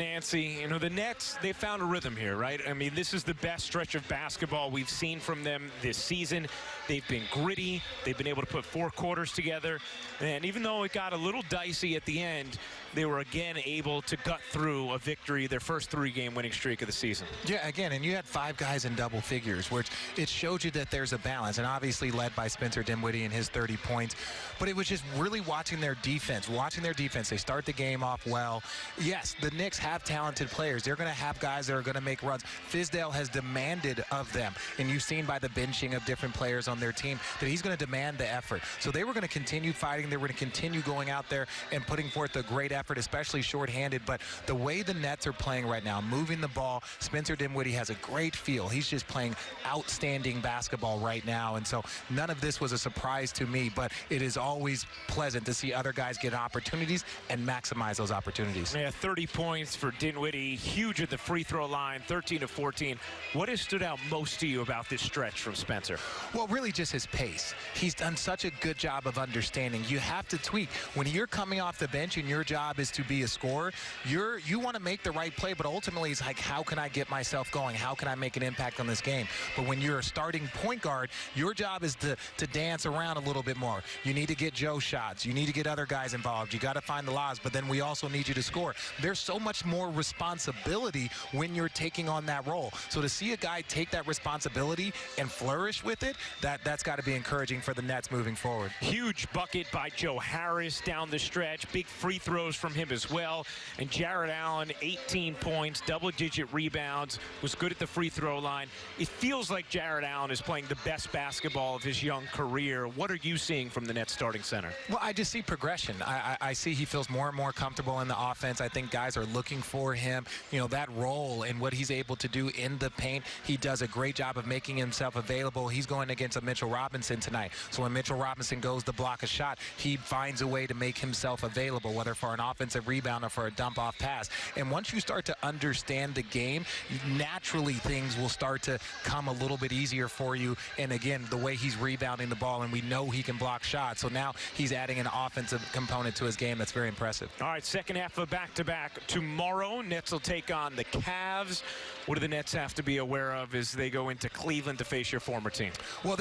Nancy. You know, the Nets, they found a rhythm here, right? I mean, this is the best stretch of basketball we've seen from them this season. They've been gritty. They've been able to put 4 quarters together. And even though it got a little dicey at the end, they were again able to gut through a victory, their first 3-game winning streak of the season. Yeah, again, and you had 5 guys in double figures, which it showed you that there's a balance, and obviously led by Spencer Dinwiddie and his 30 points. But it was just really watching their defense. They start the game off well. Yes, the Knicks have talented players. They're going to have guys that are going to make runs. Fizdale has demanded of them, and you've seen by the benching of different players on their team that he's going to demand the effort. So they were going to continue fighting. They were going to continue going out there and putting forth a great effort, especially shorthanded. But the way the Nets are playing right now, moving the ball, Spencer Dinwiddie has a great feel. He's just playing outstanding basketball right now. And so none of this was a surprise to me, but it is always pleasant to see other guys get opportunities and maximize those opportunities. Yeah, 30 points for Dinwiddie, huge at the free throw line, 13 of 14. What has stood out most to you about this stretch from Spencer? Well, really just his pace. He's done such a good job of understanding. You have to tweak. When you're coming off the bench and your job is to be a scorer, you want to make the right play, but ultimately it's like, how can I get myself going? How can I make an impact on this game? But when you're a starting point guard, your job is to dance around a little bit more. You need to get Joe shots. You need to get other guys involved. You got to find the lobs, but then we also need you to score. There's so much more responsibility when you're taking on that role. So to see a guy take that responsibility and flourish with it, that's got to be encouraging for the Nets moving forward. Huge bucket by Joe Harris down the stretch. Big free throws from him as well. And Jarrett Allen, 18 points, double-digit rebounds, was good at the free throw line. It feels like Jarrett Allen is playing the best basketball of his young career. What are you seeing from the Nets starting center? Well, I just see progression. I see he feels more and more comfortable in the offense. I think guys are looking for him. You know, that role and what he's able to do in the paint, he does a great job of making himself available. He's going against a Mitchell Robinson tonight. So when Mitchell Robinson goes to block a shot, he finds a way to make himself available, whether for an offensive rebound or for a dump-off pass. And once you start to understand the game, naturally things will start to come a little bit easier for you. And again, the way he's rebounding the ball, and we know he can block shots. So now he's adding an offensive component to his game that's very impressive. All right, second half of back-to-back. Tomorrow, Nets will take on the Cavs. What do the Nets have to be aware of as they go into Cleveland to face your former team? Well,